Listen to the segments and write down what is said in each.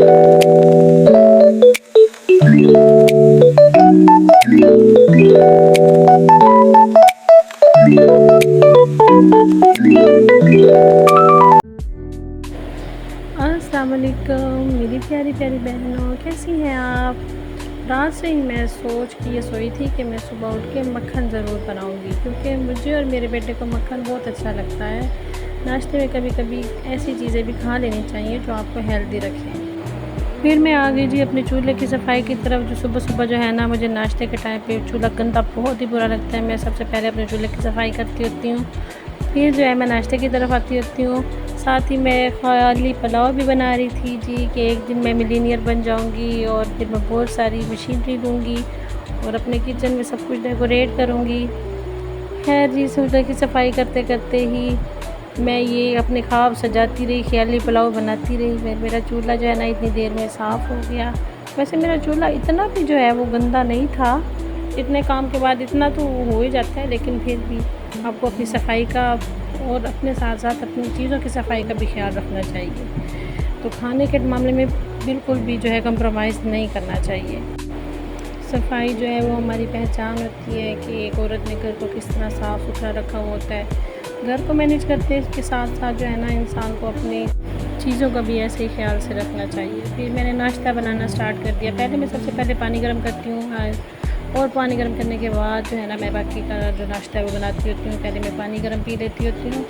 अस्सलाम वालेकुम मेरी प्यारी प्यारी बहनों, कैसी हैं आप। रात से ही मैं सोच के ये सोई थी कि मैं सुबह उठ के मक्खन ज़रूर बनाऊंगी, क्योंकि मुझे और मेरे बेटे को मक्खन बहुत अच्छा लगता है। नाश्ते में कभी कभी ऐसी चीज़ें भी खा लेनी चाहिए जो आपको हेल्दी रखें। फिर मैं आ गई जी अपने चूल्हे की सफाई की तरफ। जो सुबह सुबह जो है ना, मुझे नाश्ते के टाइम पे चूल्हा गंदा बहुत ही बुरा लगता है। मैं सबसे पहले अपने चूल्हे की सफाई करती होती हूँ, फिर जो है मैं नाश्ते की तरफ आती होती हूँ। साथ ही मैं खाली पुलाव भी बना रही थी जी, कि एक दिन मैं मिलीनियर बन जाऊंगी और फिर मैं बहुत सारी मशीनरी लूँगी और अपने किचन में सब कुछ डेकोरेट करूँगी। खैर जी, चूल्हे की सफाई करते करते ही मैं ये अपने ख्वाब सजाती रही, ख्याली पुलाव बनाती रही। मेरा चूल्हा जो है ना इतनी देर में साफ़ हो गया। वैसे मेरा चूल्हा इतना भी जो है वो गंदा नहीं था। इतने काम के बाद इतना तो हो ही जाता है, लेकिन फिर भी आपको अपनी सफाई का और अपने साथ साथ अपनी चीज़ों की सफाई का भी ख्याल रखना चाहिए। तो खाने के मामले में बिल्कुल भी जो है कंप्रोमाइज़ नहीं करना चाहिए। सफाई जो है वो हमारी पहचान होती है कि एक औरत ने घर को किस तरह साफ़ सुथरा रखा हुआ होता है। घर को मैनेज करते के साथ साथ जो है ना, इंसान को अपनी चीज़ों का भी ऐसे ही ख्याल से रखना चाहिए। फिर मैंने नाश्ता बनाना स्टार्ट कर दिया। पहले मैं सबसे पहले पानी गर्म करती हूँ, और पानी गर्म करने के बाद जो है ना मैं बाकी का जो नाश्ता है वो बनाती होती हूँ। पहले मैं पानी गर्म पी लेती होती हूँ,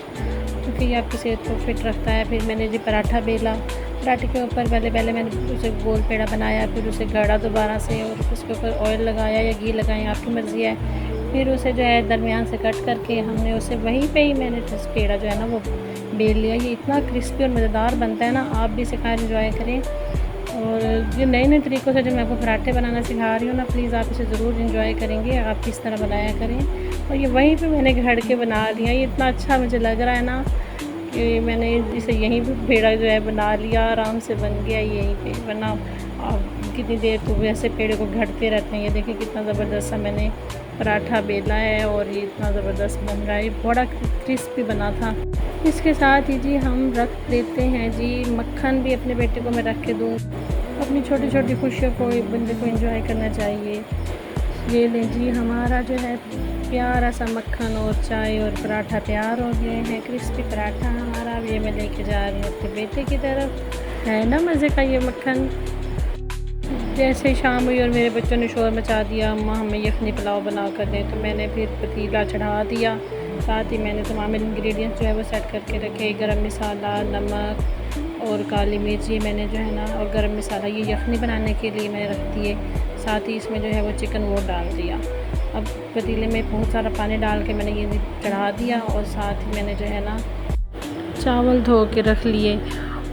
क्योंकि ये आपकी सेहत को फिट रखता है। फिर मैंने जी पराठा बेला। पराठे के ऊपर पहले मैंने उसे गोल पेड़ा बनाया, फिर उसे गढ़ा दोबारा से और उसके ऊपर ऑयल लगाया या घी लगाया, आपकी मर्ज़ी है। फिर उसे जो है दरमियान से कट करके हमने उसे वहीं पे ही मैंने पेड़ा जो है ना वो बेल लिया। ये इतना क्रिस्पी और मज़ेदार बनता है ना, आप भी इसे खाएं, एंजॉय करें। और ये नए नए तरीक़ों से जो मैं आपको पराठे बनाना सिखा रही हूँ ना, प्लीज़ आप इसे ज़रूर एंजॉय करेंगे। आप किस तरह बनाया करें। और ये वहीं पे मैंने घड़ के बना लिया। ये इतना अच्छा मुझे लग रहा है ना कि मैंने इसे यहीं पे पेड़ा जो है बना लिया, आराम से बन गया यहीं पे। वरना आप कितनी देर तो वैसे पेड़े को घड़ते रहते हैं। ये देखिए कितना ज़बरदस्त सा मैंने पराठा बेला है और ये इतना ज़बरदस्त बन रहा है, बड़ा क्रिस्पी बना था। इसके साथ ही जी हम रख देते हैं जी मक्खन भी अपने बेटे को मैं रख के दूँ। अपनी छोटी छोटी खुशियों को एक बंदे को एंजॉय करना चाहिए। ये लें जी, हमारा जो है प्यारा सा मक्खन और चाय और पराठा तैयार हो गए हैं। क्रिस्पी पराठा हमारा, ये मैं लेके जा रही हूँ अपने बेटे की तरफ। है ना मज़े का ये मक्खन। जैसे शाम हुई और मेरे बच्चों ने शोर मचा दिया, अम्मा हमें यखनी पुलाव बना कर दें, तो मैंने फिर पतीला चढ़ा दिया। साथ ही मैंने तमाम इंग्रेडिएंट्स जो है वो सेट करके रखे। गरम मसाला, नमक और काली मिर्च, ये मैंने जो है ना, और गरम मसाला ये यखनी बनाने के लिए मैंने रख दिए। साथ ही इसमें जो है वो चिकन वो डाल दिया। अब पतीले में बहुत सारा पानी डाल के मैंने ये चढ़ा दिया, और साथ ही मैंने जो है ना चावल धो के रख लिए।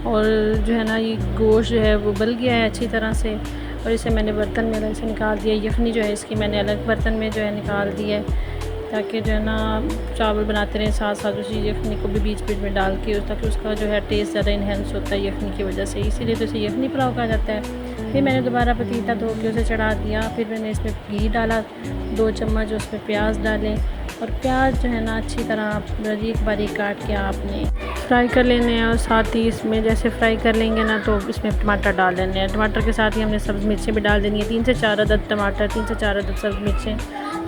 और जो है ना ये गोश्त जो है वो गल गया है अच्छी तरह से, और इसे मैंने बर्तन में अलग से निकाल दिया। यखनी जो है इसकी मैंने अलग बर्तन में जो है निकाल दी है, ताकि जो है ना चावल बनाते रहें साथ साथ उसी यखनी को भी बीच बीच में डाल के, ताकि उसका जो है टेस्ट ज़्यादा इन्हेंस होता है यखनी की वजह से, इसीलिए तो इसे यखनी पुलाव कहा जाता है। फिर मैंने दोबारा पतीला धो के उसे चढ़ा दिया। फिर मैंने इसमें घी डाला 2 चम्मच, उसमें प्याज डालें, और प्याज जो है ना अच्छी तरह बारीक बारीक काट के आपने फ्राई कर लेने हैं। और साथ ही इसमें जैसे फ्राई कर लेंगे ना, तो इसमें टमाटर डाल देने हैं। टमाटर के साथ ही हमने सब्ज़ मिर्चें भी डाल देनी है, 3 से 4 अदद टमाटर, 3 से 4 अदद सब्ज़ मिर्चें,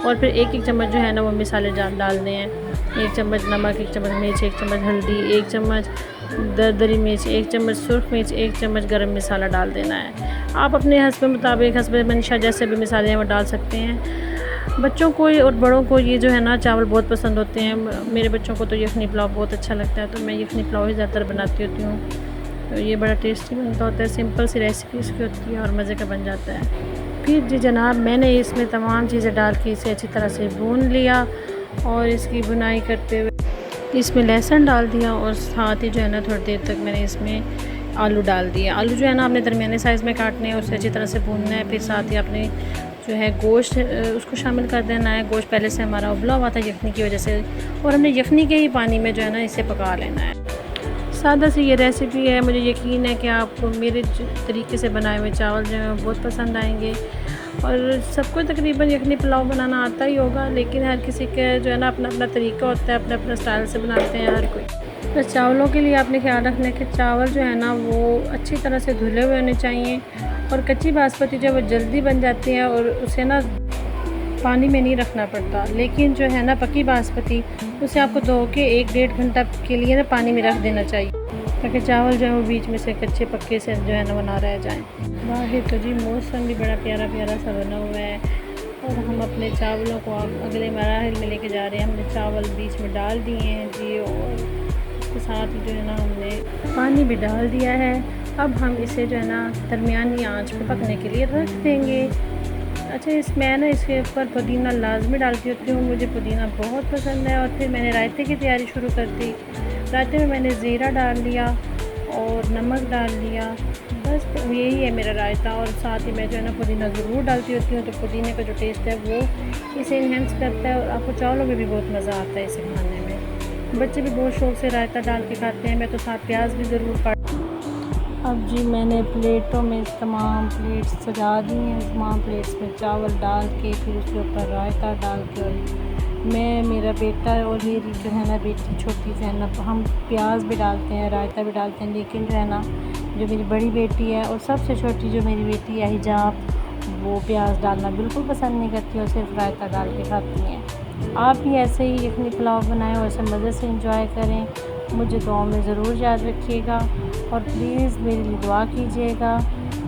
और फिर एक चम्मच जो है ना वो मसाले डालने हैं। 1 चम्मच नमक, 1 चम्मच मिर्च, 1 चम्मच हल्दी, 1 चम्मच दरदरी मिर्च, 1 चम्मच सुरख मिर्च, 1 चम्मच गरम मसाला डाल देना है। आप अपने हस्ब मुताबिक, हस्ब मंशा जैसे भी मसाले हैं वो डाल सकते हैं। बच्चों को और बड़ों को ये जो है ना चावल बहुत पसंद होते हैं। मेरे बच्चों को तो यखनी पुलाव बहुत अच्छा लगता है, तो मैं यखनी पुलाव ही ज़्यादातर बनाती होती हूँ। तो ये बड़ा टेस्टी बनता होता है, सिंपल सी रेसिपी इसकी होती है और मज़े का बन जाता है। फिर जी जनाब, मैंने इसमें तमाम चीज़ें डाल के इसे अच्छी तरह से भून लिया, और इसकी भुनाई करते हुए इसमें लहसुन डाल दिया, और साथ ही जो है ना थोड़ी देर तक मैंने इसमें आलू डाल दिए। आलू जो है ना आपने दरमियाने साइज़ में काटने हैं, उसे अच्छी तरह से भूनना है। फिर साथ ही आपने जो है गोश्त उसको शामिल कर देना है। गोश्त पहले से हमारा उबला हुआ था यखनी की वजह से, और हमने यखनी के ही पानी में जो है ना इसे पका लेना है। सादा सी ये रेसिपी है। मुझे यकीन है कि आपको मेरे तरीके से बनाए हुए चावल जो हैं बहुत पसंद आएंगे। और सबको तकरीबन यखनी पुलाव बनाना आता ही होगा, लेकिन हर किसी का जो है ना अपना अपना तरीका होता है, अपना अपना स्टाइल से बनाते हैं हर कोई। बस चावलों के लिए आपने ख्याल रखना है कि चावल जो है ना वो अच्छी तरह से धुले हुए होने चाहिए। और कच्ची बासमती जो है वो जल्दी बन जाती है और उसे ना पानी में नहीं रखना पड़ता। लेकिन जो है ना पकी बासमती, उसे आपको धो के 1-1.5 घंटा के लिए ना पानी में रख देना चाहिए, ताकि चावल जो है वो बीच में से कच्चे पक्के से जो है ना बना रह जाएँ। बाहर तो जी मौसम भी बड़ा प्यारा प्यारा सा बना हुआ है और हम अपने चावलों को अब अगले मराहिल में लेके जा रहे हैं। हमने चावल बीच में डाल दिए हैं जी, और उसके साथ जो है ना हमने पानी भी डाल दिया है। अब हम इसे जो है ना दरमियानी आंच पे पकने के लिए रख देंगे। अच्छा, मैं ना इसके ऊपर पुदीना लाजमी डालती होती हूँ, मुझे पुदीना बहुत पसंद है। और फिर मैंने रायते की तैयारी शुरू कर दी। रायते में मैंने ज़ीरा डाल लिया और नमक डाल लिया, बस यही है मेरा रायता। और साथ ही मैं जो है ना पुदीना ज़रूर डालती होती हूँ, तो पुदीने का जो टेस्ट है वो इसे इन्हेंस करता है और आपको चावलों में भी बहुत मज़ा आता है इसे खाने में। बच्चे भी बहुत शौक़ से रायता डाल के खाते हैं। मैं तो साथ प्याज भी ज़रूर काटती हूँ। अब जी मैंने प्लेटों में तमाम प्लेट्स सजा दी हैं। तमाम प्लेट्स में चावल डाल के फिर उसके ऊपर रायता डाल के, और मैं, मेरा बेटा और मेरी जो है ना बेटी छोटी सी है ना, हम प्याज भी डालते हैं, रायता भी डालते हैं। लेकिन जो है ना जो मेरी बड़ी बेटी है और सबसे छोटी जो मेरी बेटी है हिजाब, वो प्याज डालना बिल्कुल पसंद नहीं करती और सिर्फ रायता डाल के खाती हैं। आप भी ऐसे ही यखनी पुलाव बनाएं और इसे मज़े से इंजॉय करें। मुझे दुआ में ज़रूर याद रखिएगा और प्लीज़ मेरे लिए दुआ कीजिएगा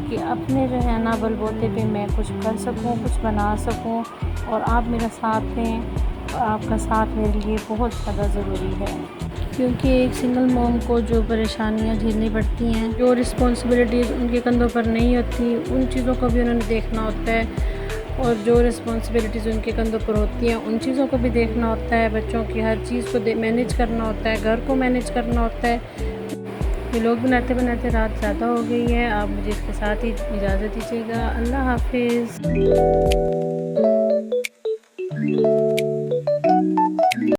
कि अपने जो है ना बलबूते पे मैं कुछ कर सकूं, कुछ बना सकूं, और आप मेरा साथ दें। और आपका साथ मेरे लिए बहुत ज़्यादा ज़रूरी है, क्योंकि एक सिंगल मॉम को जो परेशानियां झेलनी पड़ती हैं, जो रिस्पॉन्सिबिलिटीज़ उनके कंधों पर नहीं होती, उन चीज़ों को भी उन्होंने देखना होता है। और जो रिस्पॉन्सिबिलिटीज़ उनके कंधों पर होती हैं, उन चीज़ों को भी देखना होता है। बच्चों की हर चीज़ को मैनेज करना होता है, घर को मैनेज करना होता है। ये लोग बनाते बनाते रात ज़्यादा हो गई है। आप मुझे इसके साथ ही इजाज़त दीजिएगा। अल्लाह हाफिज़।